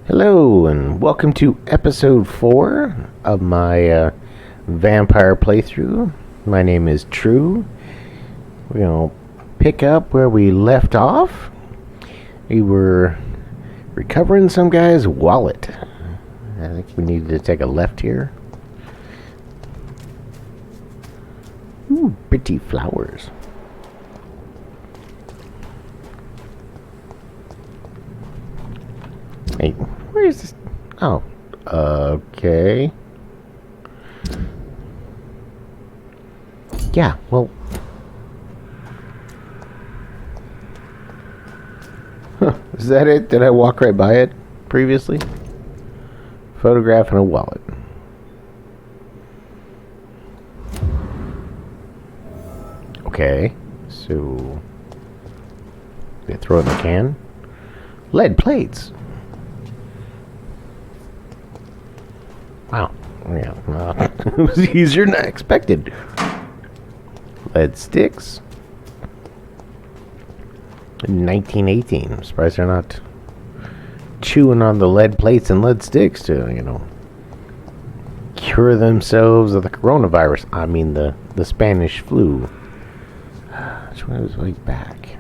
Hello, and welcome to episode 4 of my vampire playthrough. My name is True. We're going to pick up where we left off. We were recovering some guy's wallet. I think we needed to take a left here. Ooh, pretty flowers. Hey, where is this? Oh, okay. Yeah, well. Huh, is that it? Did I walk right by it previously? Photograph and a wallet. Okay, so they throw it in the can. Lead plates. Wow. Yeah, it was easier than I expected. Lead sticks. 1918. I'm surprised they're not chewing on the lead plates and lead sticks to, cure themselves of the coronavirus. I mean, the Spanish flu. Which one was way back?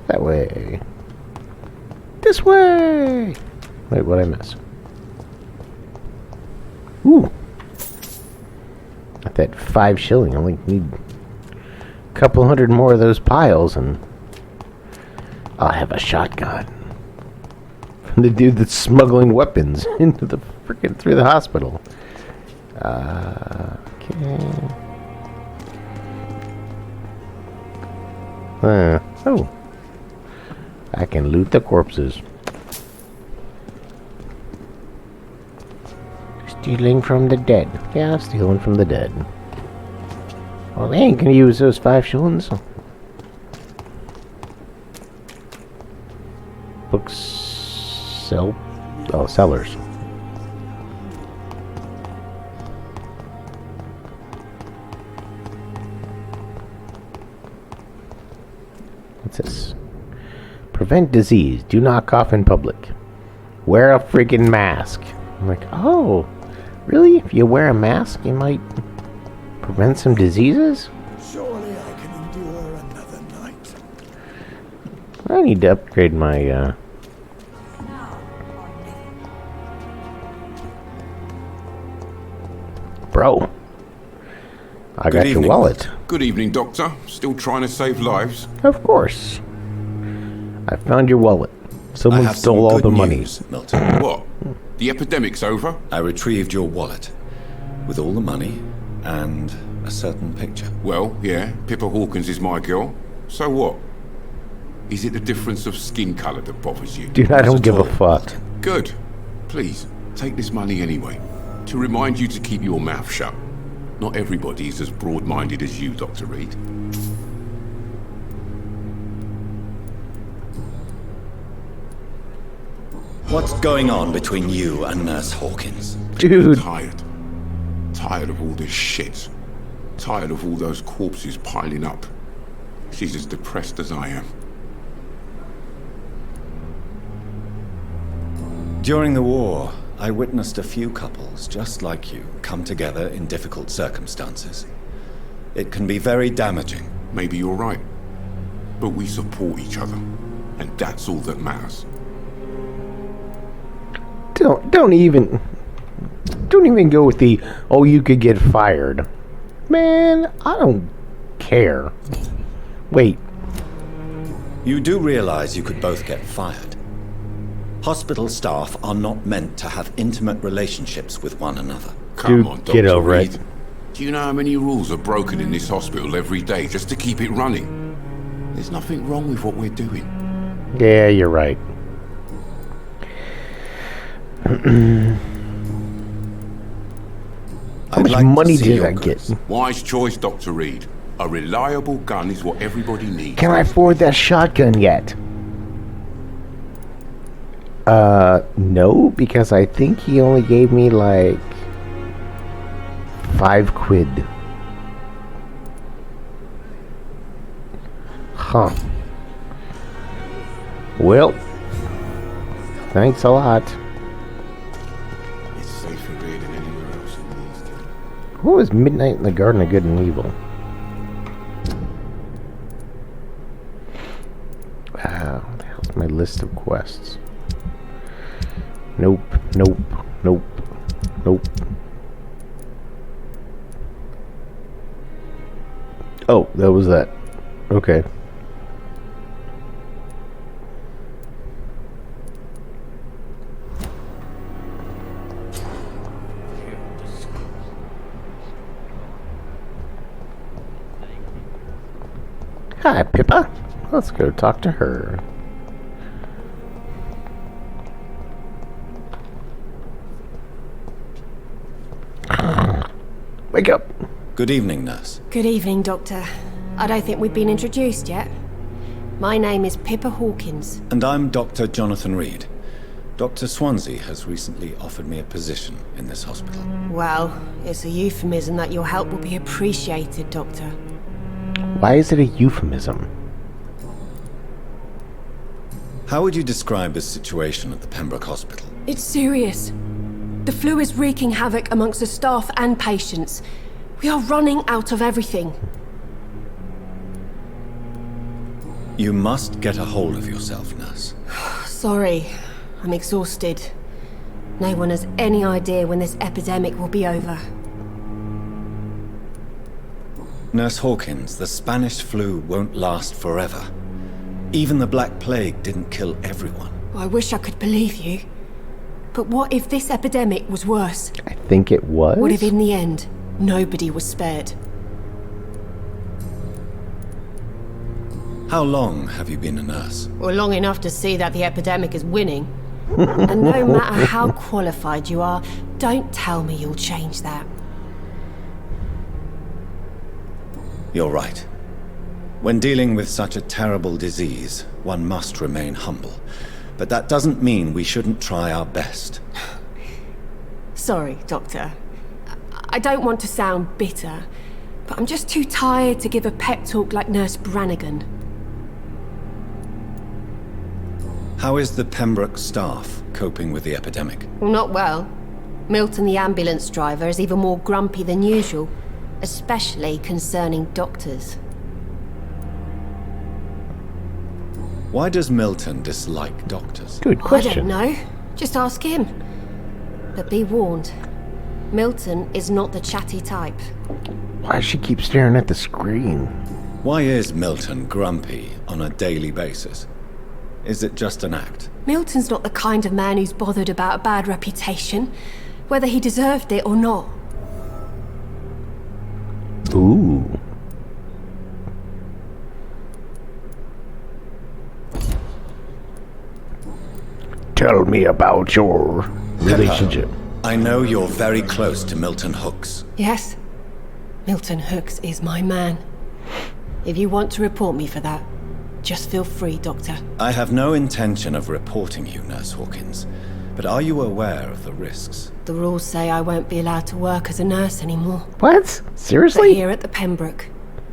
That way. This way! Wait, what'd I miss? Ooh. Got that 5 shilling. I only need a couple hundred more of those piles and I'll have a shotgun. From the dude that's smuggling weapons into the freaking through the hospital. Okay. Oh. I can loot the corpses. Stealing from the dead. Yeah, stealing from the dead. Well, they ain't gonna use those 5 shillings. Books sell. Oh, sellers. What's this? Prevent disease. Do not cough in public. Wear a freaking mask. I'm like, oh. Really? If you wear a mask, you might prevent some diseases? Surely I can endure another night. I need to upgrade my, Bro. I got your wallet. Good evening, Doctor. Still trying to save lives? Of course. I found your wallet. Someone stole all the money. Milton. What? The epidemic's over? I retrieved your wallet with all the money and a certain picture. Well, yeah, Pippa Hawkins is my girl. So what? Is it the difference of skin colour that bothers you? Dude, I don't give a fuck. Good. Please, take this money anyway. To remind you to keep your mouth shut. Not everybody is as broad-minded as you, Dr. Reed. What's going on between you and Nurse Hawkins? Dude. Tired. Tired of all this shit. Tired of all those corpses piling up. She's as depressed as I am. During the war, I witnessed a few couples just like you come together in difficult circumstances. It can be very damaging. Maybe you're right. But we support each other. And that's all that matters. Don't even go with the, oh, you could get fired. Man, I don't care. Wait. You do realize you could both get fired. Hospital staff are not meant to have intimate relationships with one another. Come on, Dr. Get over Reed. it. Do you know how many rules are broken in this hospital every day just to keep it running? There's nothing wrong with what we're doing. Yeah, you're right. How much money did I get? Wise choice, Dr. Reed. A reliable gun is what everybody needs. Can I afford that shotgun yet? No, because I think he only gave me like 5 quid. Huh. Well, thanks a lot. It's safer here than anywhere else in these days. What was Midnight in the Garden of Good and Evil? Wow, what the hell's my list of quests? Nope, nope, nope, nope. Oh, that was that. Okay. Hi, Pippa. Let's go talk to her. Wake up. Good evening, nurse. Good evening, Doctor. I don't think we've been introduced yet. My name is Pippa Hawkins. And I'm Dr. Jonathan Reed. Dr. Swansea has recently offered me a position in this hospital. Well, it's a euphemism that your help will be appreciated, Doctor. Why is it a euphemism? How would you describe the situation at the Pembroke Hospital? It's serious. The flu is wreaking havoc amongst the staff and patients. We are running out of everything. You must get a hold of yourself, nurse. Sorry, I'm exhausted. No one has any idea when this epidemic will be over. Nurse Hawkins, the Spanish flu won't last forever. Even the Black Plague didn't kill everyone. I wish I could believe you. But what if this epidemic was worse? I think it was. What if in the end, nobody was spared? How long have you been a nurse? Well, long enough to see that the epidemic is winning. And no matter how qualified you are, don't tell me you'll change that. You're right. When dealing with such a terrible disease, one must remain humble. But that doesn't mean we shouldn't try our best. Sorry, Doctor. I don't want to sound bitter, but I'm just too tired to give a pep talk like Nurse Brannigan. How is the Pembroke staff coping with the epidemic? Well, not well. Milton, the ambulance driver, is even more grumpy than usual, especially concerning doctors. Why does Milton dislike doctors? Good question. I don't know. Just ask him. But be warned, Milton is not the chatty type. Why does she keep staring at the screen? Why is Milton grumpy on a daily basis? Is it just an act? Milton's not the kind of man who's bothered about a bad reputation, whether he deserved it or not. Ooh. Tell me about your relationship. I know you're very close to Milton Hooks. Yes, Milton Hooks is my man. If you want to report me for that, just feel free, Doctor. I have no intention of reporting you, Nurse Hawkins. But are you aware of the risks? The rules say I won't be allowed to work as a nurse anymore. What? But Seriously? here at the Pembroke,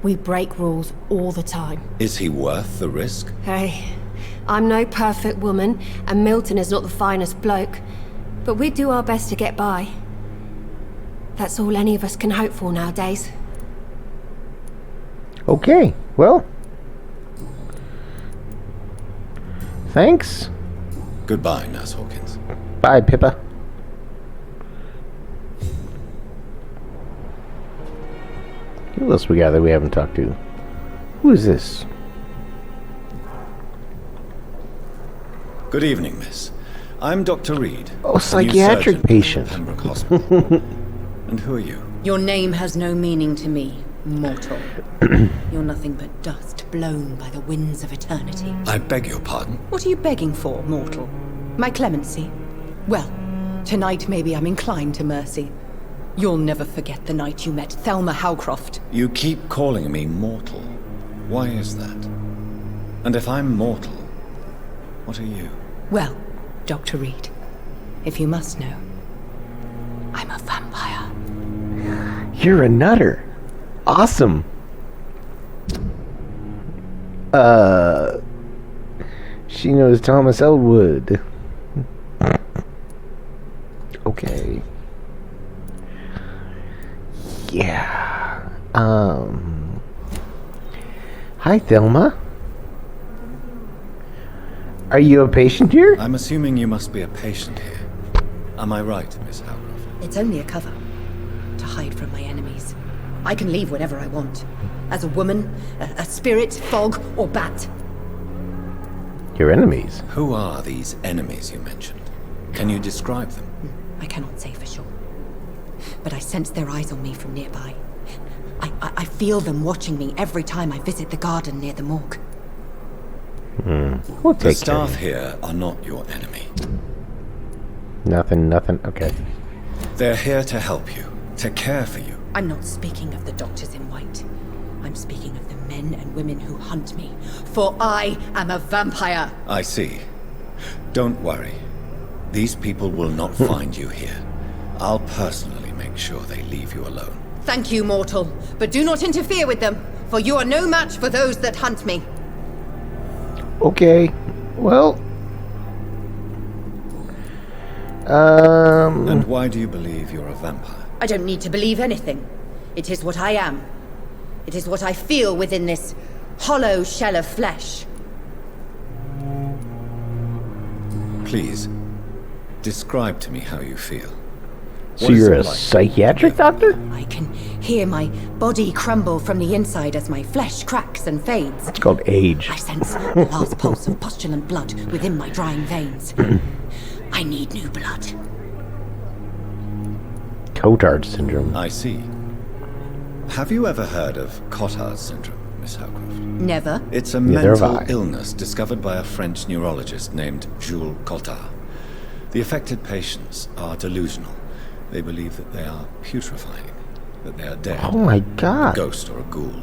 we break rules all the time. Is he worth the risk? Hey, I'm no perfect woman, and Milton is not the finest bloke, but we do our best to get by. That's all any of us can hope for nowadays. Okay, well. Thanks. Goodbye, Nurse Hawkins. Bye, Pippa. Who else we got that we haven't talked to? Who is this? Good evening, miss. I'm Dr. Reed. Oh, a new psychiatric surgeon from patient. Pembroke Hospital. And who are you? Your name has no meaning to me, mortal. You're nothing but dust blown by the winds of eternity. I beg your pardon. What are you begging for, mortal? My clemency? Well, tonight maybe I'm inclined to mercy. You'll never forget the night you met Thelma Howcroft. You keep calling me mortal. Why is that? And if I'm mortal, what are you? Well, Dr. Reed, if you must know, I'm a vampire. You're a nutter. Awesome. She knows Thomas Elwood. Okay. Yeah. Hi, Thelma. Are you a patient here? I'm assuming you must be a patient here. Am I right, Miss Howcroft? It's only a cover. To hide from my enemies. I can leave whenever I want. As a woman, a spirit, fog, or bat. Your enemies? Who are these enemies you mentioned? Can you describe them? I cannot say for sure. But I sense their eyes on me from nearby. I feel them watching me every time I visit the garden near the morgue. We'll The take staff care. here are not your enemy. Nothing. Okay. They're here to help you, to care for you. I'm not speaking of the doctors in white. I'm speaking of the men and women who hunt me. For I am a vampire. I see. Don't worry. These people will not find you here. I'll personally make sure they leave you alone. Thank you, mortal. But do not interfere with them, for you are no match for those that hunt me. Okay. Well. And why do you believe you're a vampire? I don't need to believe anything. It is what I am. It is what I feel within this hollow shell of flesh. Please, describe to me how you feel. So What is you're it a like? psychiatric doctor? I can hear my body crumble from the inside as my flesh cracks and fades. It's called age. I sense the last pulse of postulant blood within my drying veins. I need new blood. Cotard syndrome. I see. Have you ever heard of Cotard syndrome, Miss Howcroft? Never. It's a Neither have mental I. illness discovered by a French neurologist named Jules Cotard. The affected patients are delusional. They believe that they are putrefying, that they are dead, Oh my a god. ghost or a ghoul,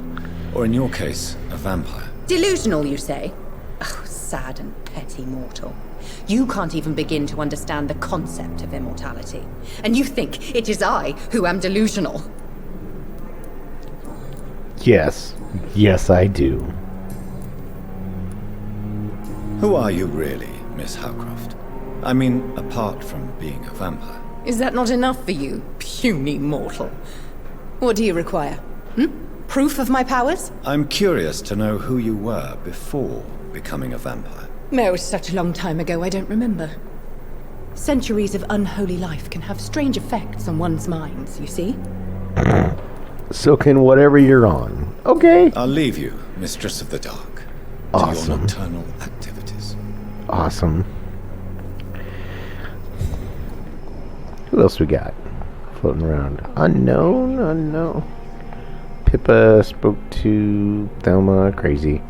or in your case, a vampire. Delusional, you say? Oh, sad and petty mortal. You can't even begin to understand the concept of immortality. And you think it is I who am delusional. Yes. Yes, I do. Who are you really, Miss Howcroft? I mean, apart from being a vampire. Is that not enough for you, puny mortal? What do you require? Proof of my powers? I'm curious to know who you were before becoming a vampire. It was such a long time ago, I don't remember. Centuries of unholy life can have strange effects on one's minds, you see? So can whatever you're on. Okay. I'll leave you, Mistress of the Dark, to Awesome. your nocturnal activities. Awesome. Who else we got floating around? Unknown. Pippa spoke to Thelma. Crazy.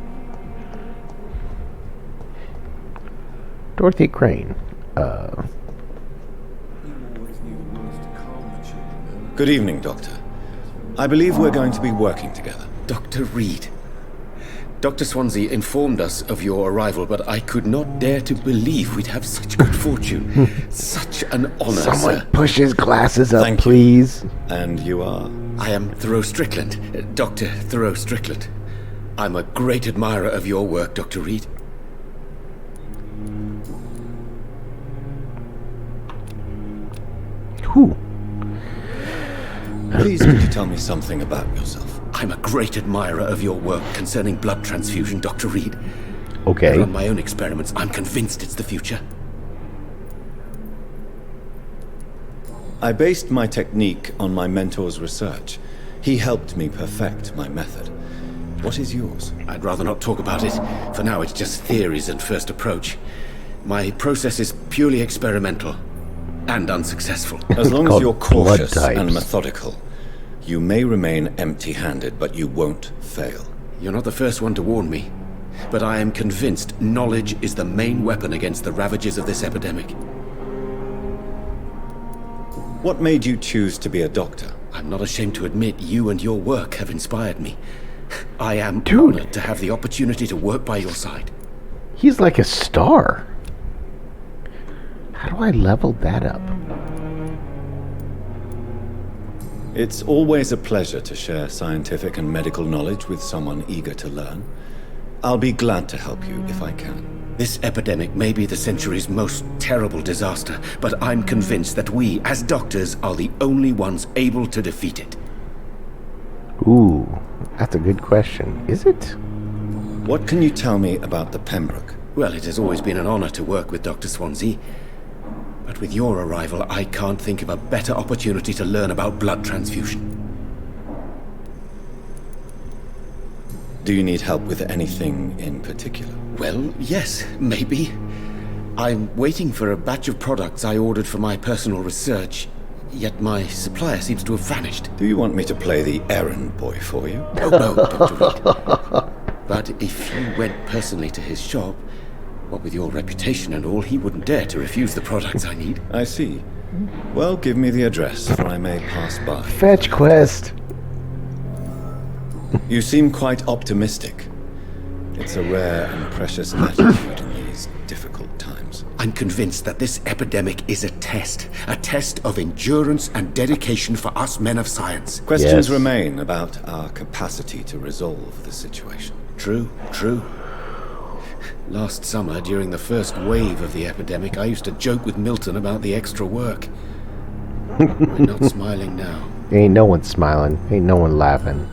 Dorothy Crane. Good evening, Doctor. I believe we're going to be working together. Dr. Reed. Dr. Swansea informed us of your arrival, but I could not dare to believe we'd have such good fortune. Such an honor, Someone sir. push his glasses up, Thank you. please. And you are? I am Thoreau Strickland, Dr. Thoreau Strickland. I'm a great admirer of your work, Dr. Reed. Who? Please, could you tell me something about yourself? I'm a great admirer of your work concerning blood transfusion, Dr. Reed. I Okay. run my own experiments. I'm convinced it's the future. I based my technique on my mentor's research. He helped me perfect my method. What is yours? I'd rather not talk about it. For now, it's just theories and first approach. My process is purely experimental and unsuccessful. As long as Called you're blood cautious types. and methodical, you may remain empty-handed, but you won't fail. You're not the first one to warn me, but I am convinced knowledge is the main weapon against the ravages of this epidemic. What made you choose to be a doctor? I'm not ashamed to admit you and your work have inspired me. I am Dude. honored to have the opportunity to work by your side. He's like a star. How do I level that up? It's always a pleasure to share scientific and medical knowledge with someone eager to learn. I'll be glad to help you if I can. This epidemic may be the century's most terrible disaster, but I'm convinced that we, as doctors, are the only ones able to defeat it. Ooh, that's a good question. Is it? What can you tell me about the Pembroke? Well, it has always been an honor to work with Dr. Swansea. But with your arrival, I can't think of a better opportunity to learn about blood transfusion. Do you need help with anything in particular? Well, yes, maybe. I'm waiting for a batch of products I ordered for my personal research, yet my supplier seems to have vanished. Do you want me to play the errand boy for you? Oh, no, Dr. Reed. But if you went personally to his shop, what with your reputation and all, he wouldn't dare to refuse the products I need. I see. Well, give me the address, for I may pass by. Fetch quest. You seem quite optimistic. It's a rare and precious attitude in these difficult times. I'm convinced that this epidemic is a test of endurance and dedication for us men of science. Questions Yes. remain about our capacity to resolve the situation. True, true. Last summer, during the first wave of the epidemic, I used to joke with Milton about the extra work. We're not smiling now. Ain't no one smiling. Ain't no one laughing.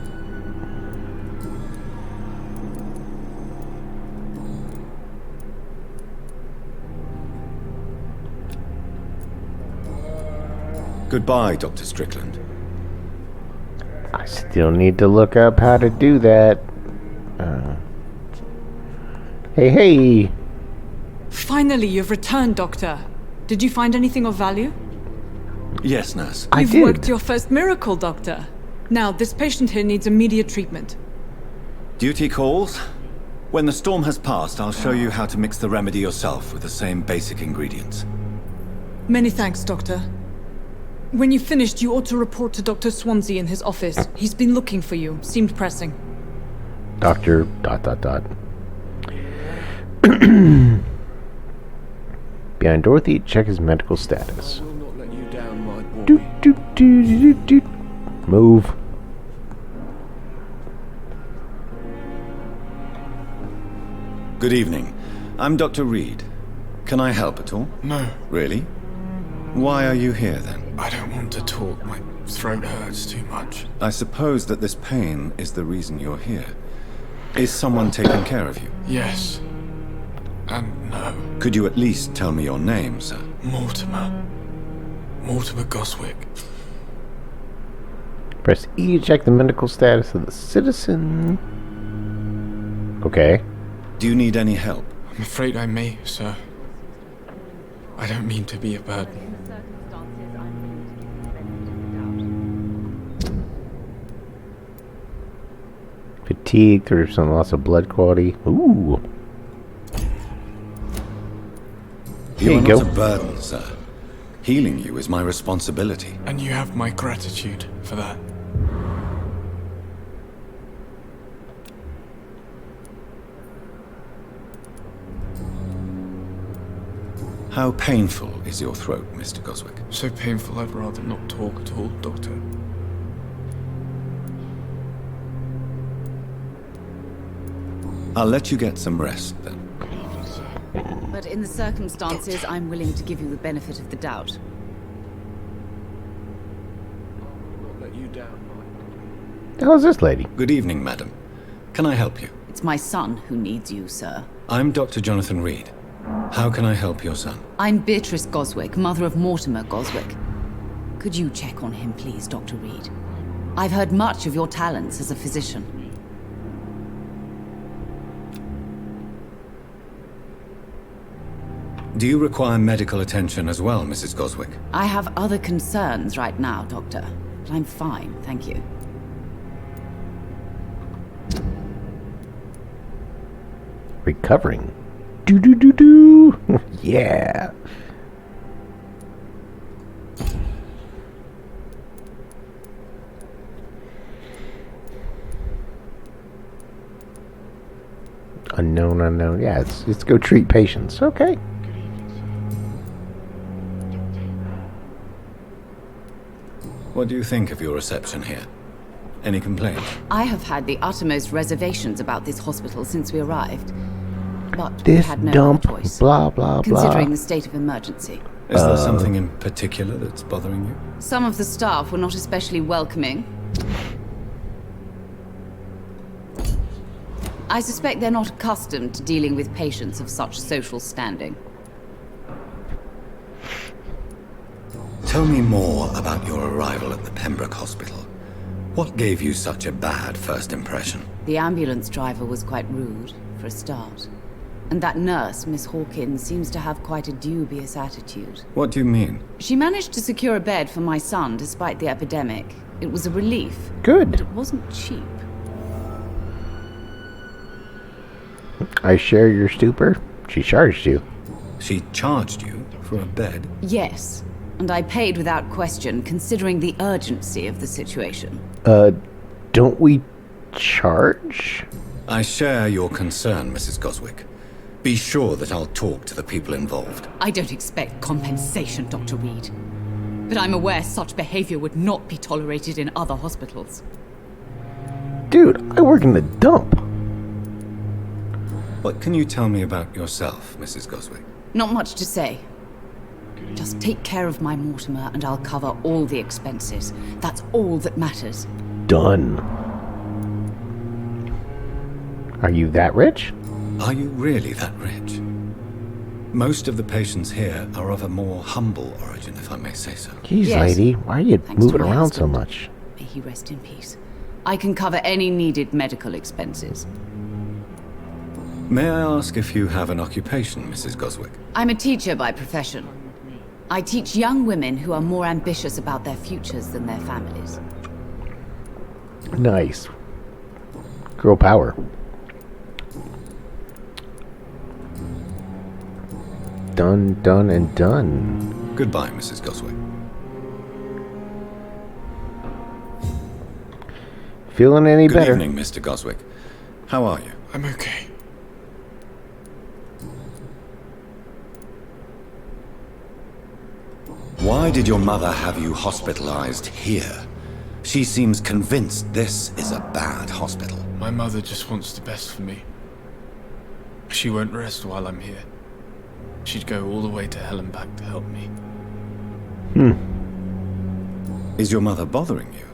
Goodbye, Dr. Strickland. I still need to look up how to do that. Hey. Finally, you've returned, Doctor. Did you find anything of value? Yes, nurse. I You've did. worked your first miracle, Doctor. Now, this patient here needs immediate treatment. Duty calls. When the storm has passed, I'll show you how to mix the remedy yourself with the same basic ingredients. Many thanks, Doctor. When you've finished, you ought to report to Dr. Swansea in his office. He's been looking for you. Seemed pressing. Doctor ... Behind Dorothy, check his medical status. I will not let you down, my boy. Doot. Move. Good evening. I'm Dr. Reed. Can I help at all? No, Really? Why are you here then? I don't want to talk. My throat hurts too much. I suppose that this pain is the reason you're here. Is someone taking care of you? Yes. And no. Could you at least tell me your name, sir? Mortimer. Mortimer Goswick. Press E to check the medical status of the citizen. Okay. Do you need any help? I'm afraid I may, sir. I don't mean to be a burden. Fatigued or some loss of blood quality. Ooh. You Here are you not go. a burden, sir. Healing you is my responsibility. And you have my gratitude for that. How painful is your throat, Mr. Goswick? So painful I'd rather not talk at all, Doctor. I'll let you get some rest, then. But in the circumstances, I'm willing to give you the benefit of the doubt. Let you down, my How's this lady? Good evening, madam. Can I help you? It's my son who needs you, sir. I'm Dr. Jonathan Reed. How can I help your son? I'm Beatrice Goswick, mother of Mortimer Goswick. Could you check on him, please, Dr. Reed? I've heard much of your talents as a physician. Do you require medical attention as well, Mrs. Goswick? I have other concerns right now, Doctor. But I'm fine, thank you. Recovering. Do. Yeah. Unknown. Yeah, let's go treat patients. Okay. What do you think of your reception here? Any complaints? I have had the uttermost reservations about this hospital since we arrived. but we This had no dump, other choice, blah, blah, considering blah. the state of emergency. Is there something in particular that's bothering you? Some of the staff were not especially welcoming. I suspect they're not accustomed to dealing with patients of such social standing. Tell me more about your arrival at the Pembroke Hospital. What gave you such a bad first impression? The ambulance driver was quite rude, for a start. And that nurse, Miss Hawkins, seems to have quite a dubious attitude. What do you mean? She managed to secure a bed for my son despite the epidemic. It was a relief. Good. But it wasn't cheap. I share your stupor. She charged you. She charged you for a bed? Yes, and I paid without question, considering the urgency of the situation. Don't we charge? I share your concern, Mrs. Goswick. Be sure that I'll talk to the people involved. I don't expect compensation, Dr. Reed. But I'm aware such behavior would not be tolerated in other hospitals. Dude, I work in the dump. What can you tell me about yourself, Mrs. Goswick? Not much to say. Just take care of my Mortimer and I'll cover all the expenses. That's all that matters. Done. Are you that rich? Are you really that rich? Most of the patients here are of a more humble origin, if I may say so. Jeez, Yes. lady, why are you Thanks to moving my around so husband. much? May he rest in peace. I can cover any needed medical expenses. May I ask if you have an occupation, Mrs. Goswick? I'm a teacher by profession. I teach young women who are more ambitious about their futures than their families. Nice. Girl power. Done, done, and done. Goodbye, Mrs. Goswick. Feeling any Good better? evening, Mr. Goswick. How are you? I'm okay. Why did your mother have you hospitalized here? She seems convinced this is a bad hospital. My mother just wants the best for me. She won't rest while I'm here. She'd go all the way to hell and back to help me. Is your mother bothering you?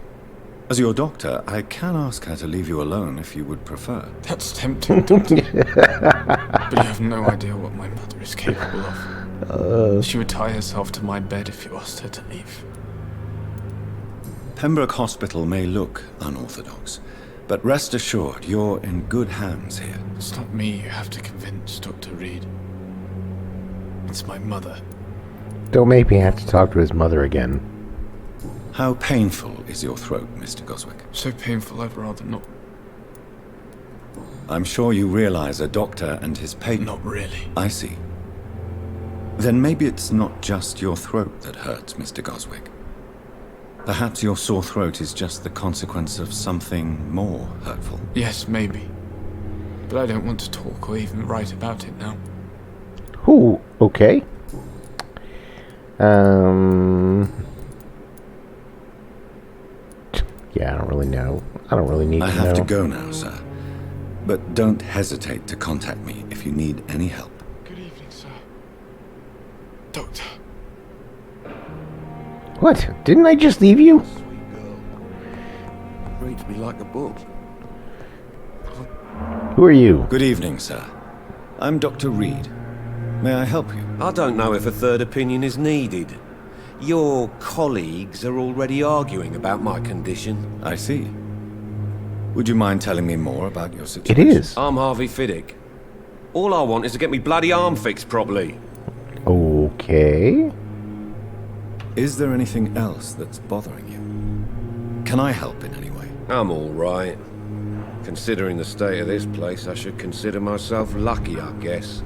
As your doctor, I can ask her to leave you alone if you would prefer. That's tempting, Doctor. But you have no idea what my mother is capable of. She would tie herself to my bed if you asked her to leave. Pembroke Hospital may look unorthodox, but rest assured you're in good hands here. It's not me you have to convince, Dr. Reed. It's my mother. Don't make me have to talk to his mother again. How painful is your throat, Mr. Goswick? So painful I'd rather not. I'm sure you realize a doctor and his patient... Not really. I see. Then maybe it's not just your throat that hurts, Mr. Goswick. Perhaps your sore throat is just the consequence of something more hurtful. Yes, maybe. But I don't want to talk or even write about it now. Ooh, okay. Yeah, I don't really know. I don't really need to I know. have to go now, sir. But don't hesitate to contact me if you need any help. Good evening, sir. Doctor. What? Didn't I just leave you? Sweet girl. Reads me like a book. Who are you? Good evening, sir. I'm Dr. Reed. May I help you? I don't know if a third opinion is needed. Your colleagues are already arguing about my condition. I see. Would you mind telling me more about your It situation? is. I'm Harvey Fiddick. All I want is to get me bloody arm fixed properly. Okay. Is there anything else that's bothering you? Can I help in any way? I'm all right. Considering the state of this place, I should consider myself lucky, I guess.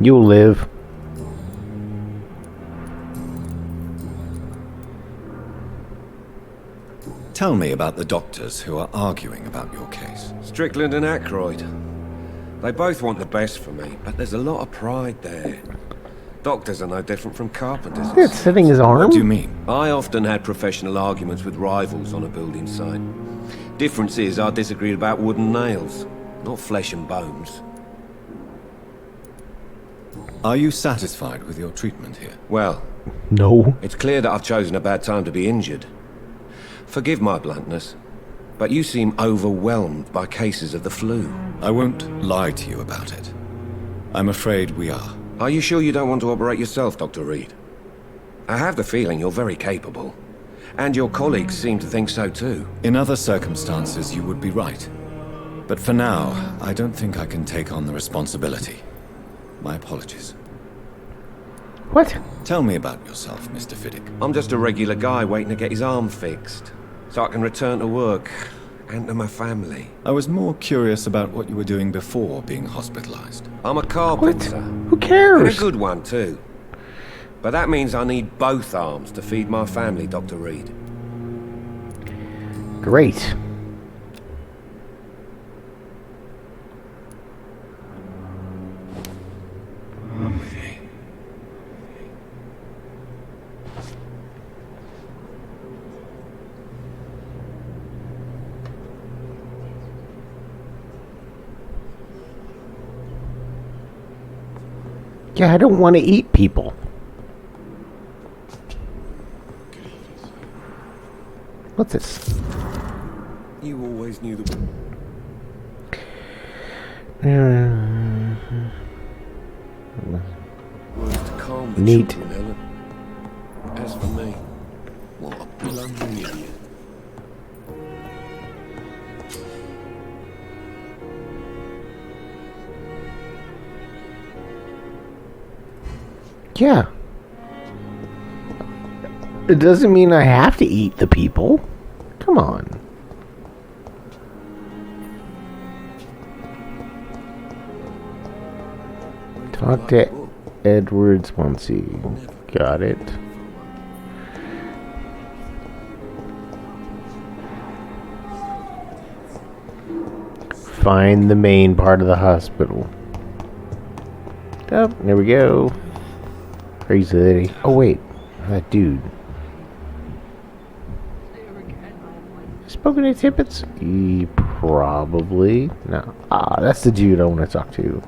You'll live. Tell me about the doctors who are arguing about your case. Strickland and Ackroyd. They both want the best for me, but there's a lot of pride there. Doctors are no different from carpenters. It's setting his arm? What do you mean? I often had professional arguments with rivals on a building site. Difference is I disagreed about wooden nails, not flesh and bones. Are you satisfied with your treatment here? Well, No. it's clear that I've chosen a bad time to be injured. Forgive my bluntness, but you seem overwhelmed by cases of the flu. I won't lie to you about it. I'm afraid we are. Are you sure you don't want to operate yourself, Dr. Reed? I have the feeling you're very capable. And your colleagues seem to think so too. In other circumstances, you would be right. But for now, I don't think I can take on the responsibility. My apologies. What? Tell me about yourself, Mr. Fiddick. I'm just a regular guy waiting to get his arm fixed, so I can return to work and to my family. I was more curious about what you were doing before being hospitalized. I'm a carpenter. Who And cares? a good one too. But that means I need both arms to feed my family, Dr. Reed. Great. Yeah, I don't want to eat people. What's this? You always knew the words to calm the Neat. children, Ellen. As for me, what a blundering idiot. Yeah. It doesn't mean I have to eat the people. Come on. Talk to Edward Swansea. Got it. Find the main part of the hospital. Oh, there we go. Crazy lady. Oh wait, that dude. Spoken to Tippets? Probably. No. Ah, that's the dude I want to talk to.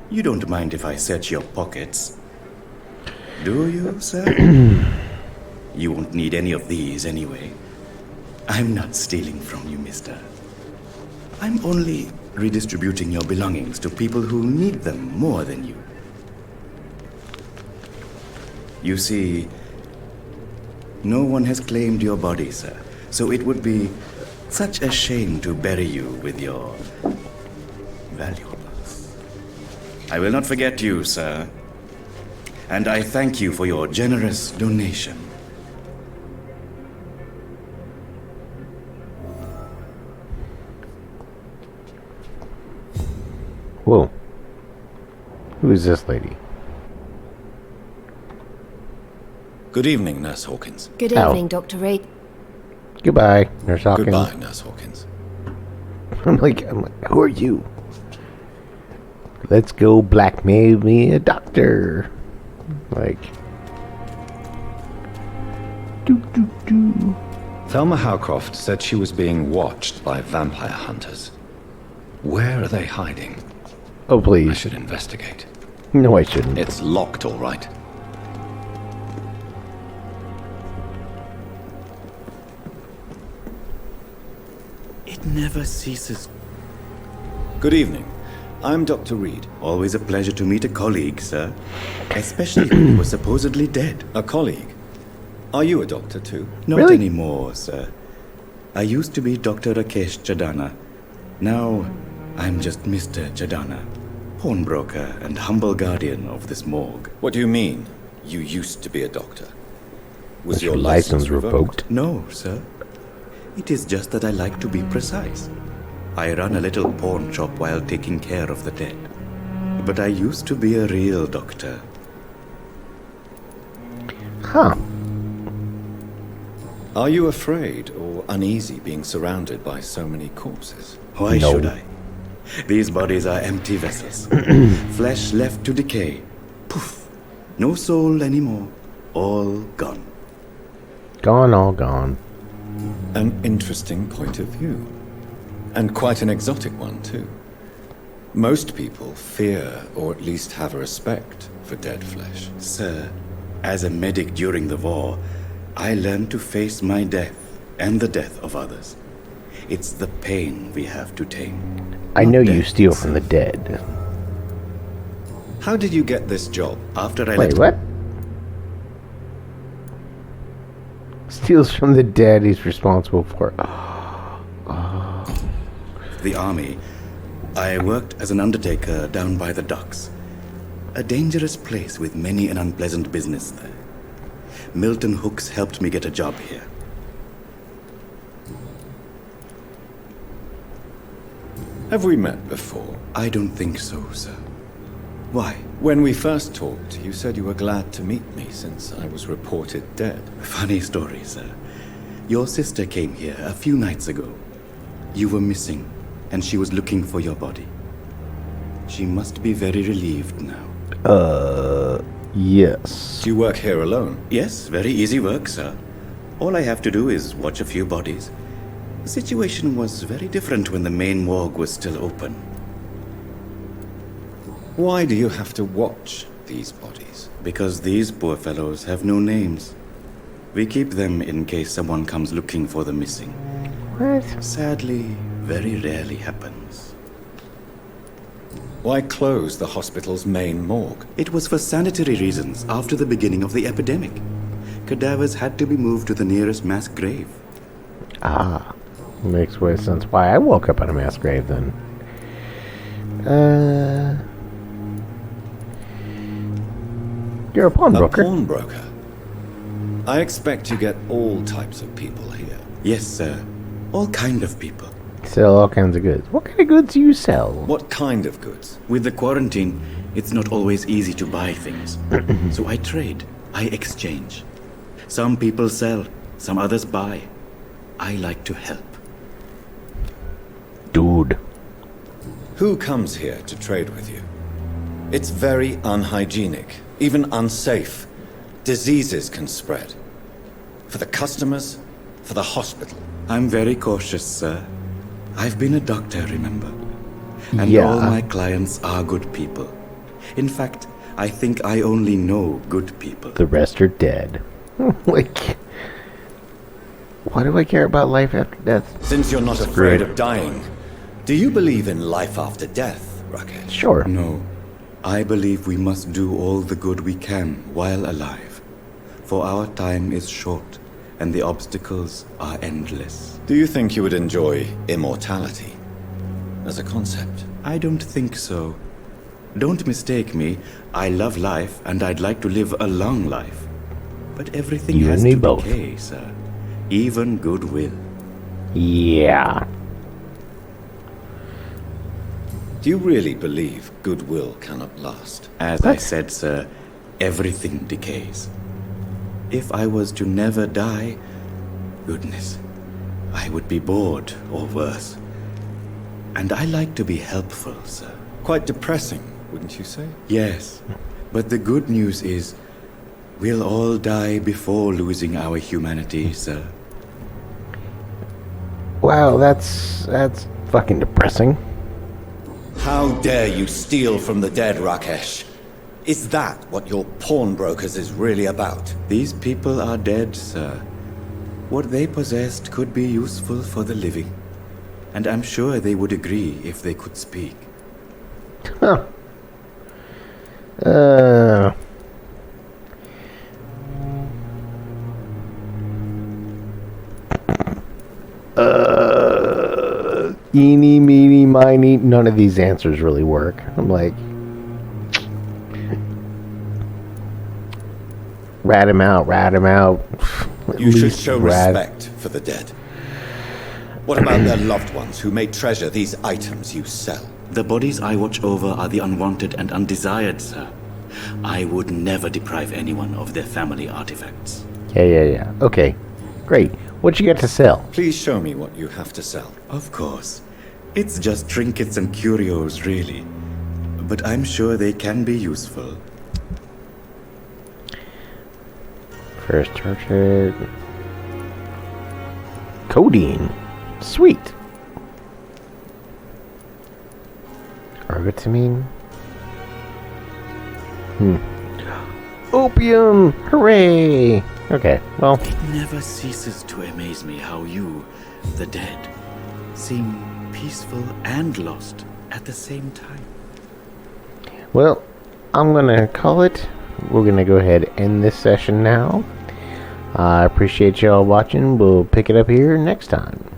You don't mind if I search your pockets, do you, sir? You won't need any of these anyway. I'm not stealing from you, mister. I'm only redistributing your belongings to people who need them more than you. You see, no one has claimed your body, sir, so it would be such a shame to bury you with your valuables. I will not forget you, sir. And I thank you for your generous donation. Whoa. Who is this lady? Good evening, Nurse Hawkins. Good Ow. evening, Dr. Reed. Goodbye, Nurse Hawkins. Goodbye, Nurse Hawkins. I'm like, who are you? Let's go blackmail me a doctor. Like, Thelma Howcroft said she was being watched by vampire hunters. Where are they hiding? oh I please. should investigate. No, I shouldn't. It's locked, all right. It never ceases. Good evening. I'm Dr. Reed. Always a pleasure to meet a colleague, sir. Especially when you were supposedly dead. A colleague. Are you a doctor, too? Not Really? anymore, sir. I used to be Dr. Rakesh Chadana. Now, I'm just Mr. Chadana, pawnbroker and humble guardian of this morgue. What do you mean, you used to be a doctor? Was Your your license license revoked? revoked. No, sir. It is just that I like to be precise. I run a little pawn shop while taking care of the dead. But I used to be a real doctor. Huh. Are you afraid or uneasy being surrounded by so many corpses? Why No. should I? These bodies are empty vessels. Flesh left to decay. Poof. No soul anymore. All gone. Gone, all gone. An interesting point of view. And quite an exotic one, too. Most people fear, or at least have a respect, for dead flesh. Sir, as a medic during the war, I learned to face my death and the death of others. It's the pain we have to tame. I not know you death, steal sir. from the dead. How did you get this job? After I Wait, left what? Steals from the dead, he's responsible for. the army, I worked as an undertaker down by the docks. A dangerous place with many an unpleasant business there. Milton Hooks helped me get a job here. Have we met before? I don't think so, sir. Why? When we first talked, you said you were glad to meet me since I was reported dead. Funny story, sir. Your sister came here a few nights ago. You were missing, and she was looking for your body. She must be very relieved now. Yes. Do you work here alone? Yes, very easy work, sir. All I have to do is watch a few bodies. The situation was very different when the main morgue was still open. Why do you have to watch these bodies? Because these poor fellows have no names. We keep them in case someone comes looking for the missing. What? Sadly, very rarely happens. Why close the hospital's main morgue? It was for sanitary reasons after the beginning of the epidemic. Cadavers had to be moved to the nearest mass grave. Ah. Makes way sense why I woke up on a mass grave then. You're a pawnbroker. A pawnbroker? I expect you get all types of people here. Yes, sir. All kind of people. Sell all kinds of goods. What kind of goods do you sell? What kind of goods? With the quarantine, it's not always easy to buy things. So I trade. I exchange. Some people sell. Some others buy. I like to help. Dude. Who comes here to trade with you? It's very unhygienic, even unsafe. Diseases can spread. For the customers, for the hospital. I'm very cautious, sir. I've been a doctor, remember? And Yeah. all my clients are good people. In fact, I think I only know good people. The rest are dead. Like, why do I care about life after death? Since you're not afraid of dying, do you believe in life after death, Rakesh? Sure. No. I believe we must do all the good we can while alive. For our time is short, and the obstacles are endless. Do you think you would enjoy immortality as a concept? I don't think so. Don't mistake me. I love life, and I'd like to live a long life. But everything You has and me to both. decay, sir. Even goodwill. Yeah. Do you really believe goodwill cannot last? As I What? said, sir, everything decays. If I was to never die, goodness, I would be bored or worse. And I like to be helpful, sir. Quite depressing, wouldn't you say? Yes, but the good news is we'll all die before losing our humanity, sir. Wow, that's fucking depressing. How dare you steal from the dead, Rakesh? Is that what your pawnbrokers is really about? These people are dead, sir. What they possessed could be useful for the living. And I'm sure they would agree if they could speak. Huh. Eeny, meeny, miny. None of these answers really work. I'm like, rat him out, rat him out. At You should least show rat- respect for the dead. What about their loved ones who may treasure these items you sell? The bodies I watch over are the unwanted and undesired, sir. I would never deprive anyone of their family artifacts. Yeah. Okay, great. What you got to sell? Please show me what you have to sell. Of course. It's just trinkets and curios, really. But I'm sure they can be useful. First target. Codeine. Sweet. Argitamine. Opium! Hooray! Okay, well. It never ceases to amaze me how you, the dead, seem peaceful and lost at the same time. Well, I'm gonna call it. We're gonna go ahead and end this session now. I appreciate y'all watching. We'll pick it up here next time.